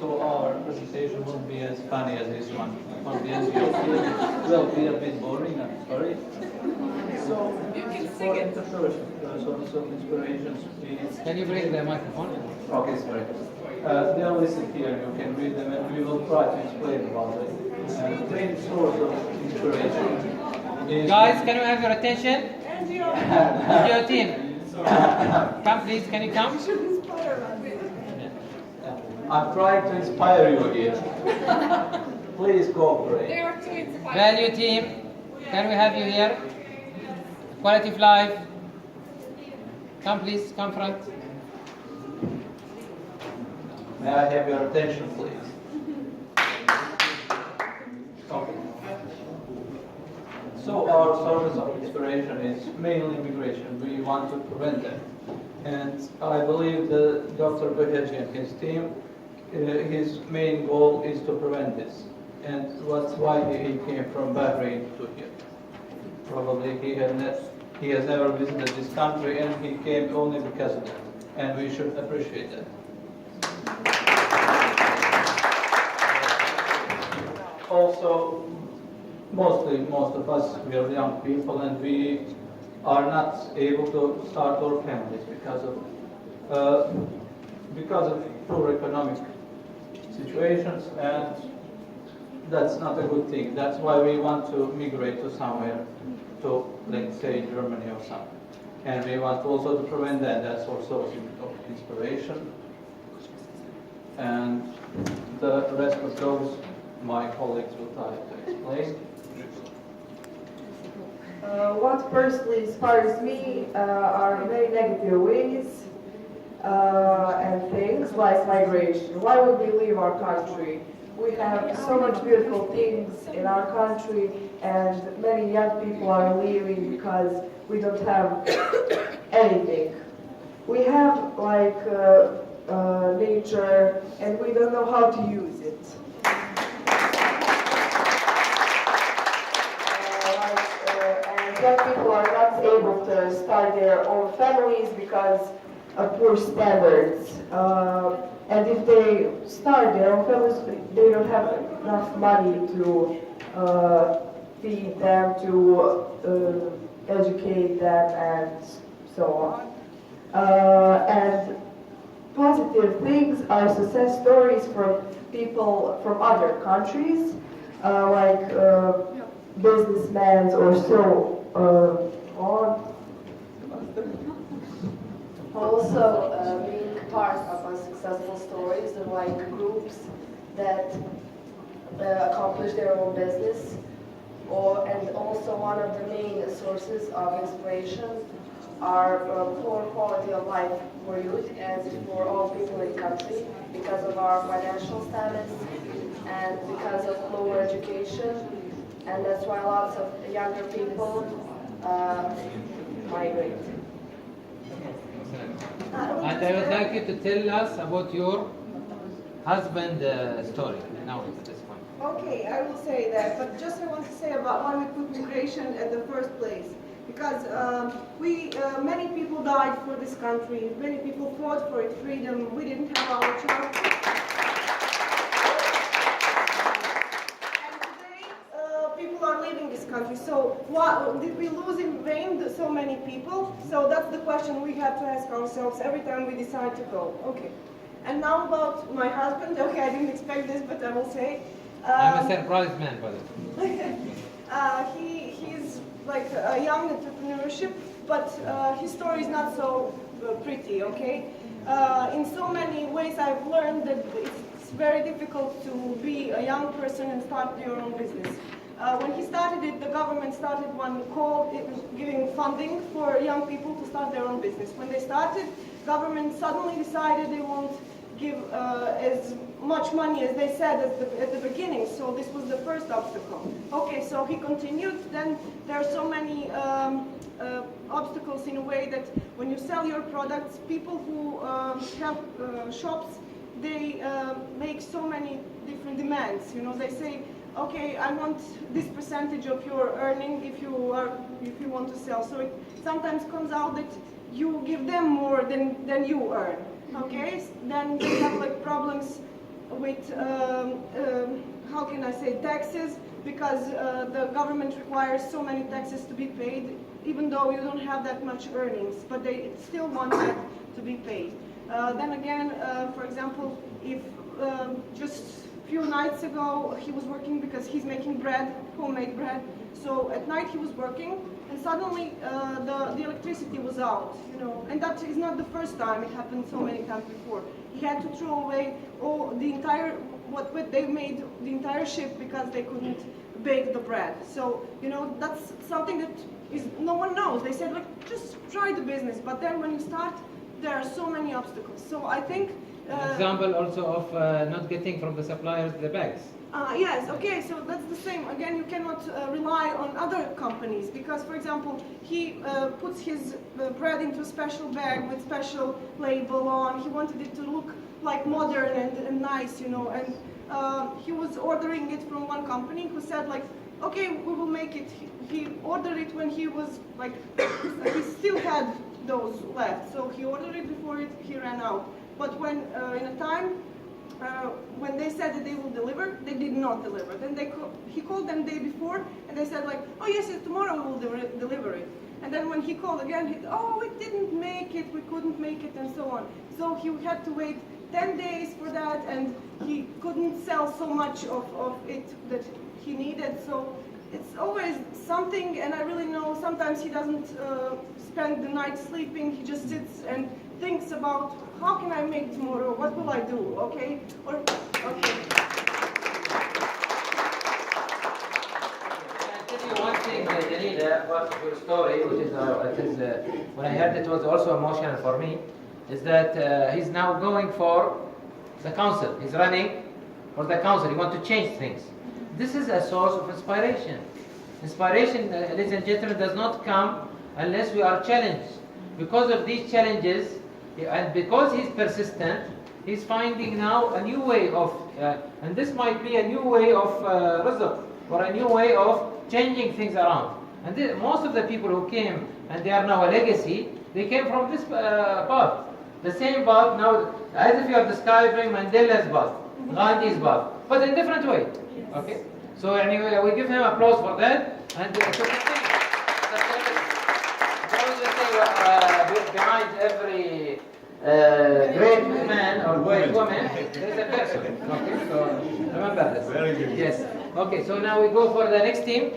so our presentation won't be as funny as this one. On the end, will be a bit boring, I'm sorry. So, for entrepreneurship, sources of inspirations, please. Can you bring the microphone? Okay, sorry. They are listed here, you can read them, and we will try to explain about it. The main source of inspiration is... Guys, can you have your attention? Your team. Come please, can you come? I'm trying to inspire you here. Please cooperate. Value team, can we have you here? Quality of life. Come please, come front. May I have your attention, please? Okay. So our source of inspiration is mainly immigration. We want to prevent that. And I believe that Dr. Baheji and his team, his main goal is to prevent this. And that's why he came from Bahrain to here. Probably he has never visited this country, and he came only because of that. And we should appreciate that. Also, most of us, we are young people, and we are not able to start our families because of poor economic situations, and that's not a good thing. That's why we want to migrate to somewhere, to, let's say, Germany or something. And we want also to prevent that. That's our source of inspiration. And the rest of those, my colleagues will try to explain. What personally inspires me are very negative ways and things like migration. Why would we leave our country? We have so much beautiful things in our country, and many young people are leaving because we don't have anything. We have like nature, and we don't know how to use it. Young people are not able to start their own families because of poor standards. And if they start their own families, they don't have enough money to feed them, to educate them, and so on. And positive things are success stories from people from other countries, like businessmen or so on. Also, being part of successful stories and like groups that accomplish their own business, and also one of the main sources of inspiration are poor quality of life for youth and for all people in the country because of our financial status and because of lower education. And that's why lots of younger people migrate. And I would like you to tell us about your husband story now at this point. Okay, I will say that, but just I want to say about why we put migration at the first place. Because many people died for this country, many people fought for its freedom, we didn't have our chance. Country. So what, did we lose in vain so many people? So that's the question we have to ask ourselves every time we decide to go. Okay. And now about my husband. Okay, I didn't expect this, but I will say. I'm a surprised man, by the way. He's like a young entrepreneurship, but his story is not so pretty, okay? In so many ways I've learned that it's very difficult to be a young person and start your own business. When he started it, the government started one call giving funding for young people to start their own business. When they started, government suddenly decided they won't give as much money as they said at the beginning. So this was the first obstacle. Okay, so he continued. Then there are so many obstacles in a way that when you sell your products, people who have shops, they make so many different demands. You know, they say, okay, I want this percentage of your earning if you want to sell. So it sometimes comes out that you give them more than you earn. Okay, then they have like problems with how can I say, taxes, because the government requires so many taxes to be paid, even though you don't have that much earnings, but they still want that to be paid. Then again, for example, if just a few nights ago he was working because he's making bread, homemade bread, so at night he was working, and suddenly the electricity was out, you know, and that is not the first time, it happened so many times before. He had to throw away all the entire, what they made, the entire shift, because they couldn't bake the bread. So, you know, that's something that is, no one knows. They said, like, just try the business, but then when you start, there are so many obstacles. So I think... example also of not getting from the suppliers the bags. Yes, okay, so that's the same. Again, you cannot rely on other companies because, for example, he puts his bread into a special bag with special label on. He wanted it to look like modern and nice, you know, and he was ordering it from one company who said, like, okay, we will make it. He ordered it when he was, like, he still had those left, so he ordered it before he ran out. But when, in a time, when they said that they will deliver, they did not deliver. Then he called them the day before, and they said, like, oh yes, tomorrow we will deliver it. And then when he called again, oh, we didn't make it, we couldn't make it, and so on. So he had to wait 10 days for that, and he couldn't sell so much of it that he needed. So it's always something, and I really know sometimes he doesn't spend the night sleeping. He just sits and thinks about, how can I make tomorrow? What will I do? Okay? Or okay. I'll tell you one thing, Janina, about your story, which is, when I heard it was also emotional for me, is that he's now going for the council. He's running for the council. He wants to change things. This is a source of inspiration. Inspiration, ladies and gentlemen, does not come unless we are challenged. Because of these challenges, and because he's persistent, he's finding now a new way of, and this might be a new way of rizq, or a new way of changing things around. And most of the people who came, and they are now a legacy, they came from this path. The same path now, as if you are describing Mandela's path, Gandhi's path, but in a different way. Okay? So anyway, we give him applause for that. And to continue, behind every great man or great woman, there is a person. Okay, so remember this. Very good. Yes. Okay, so now we go for the next team.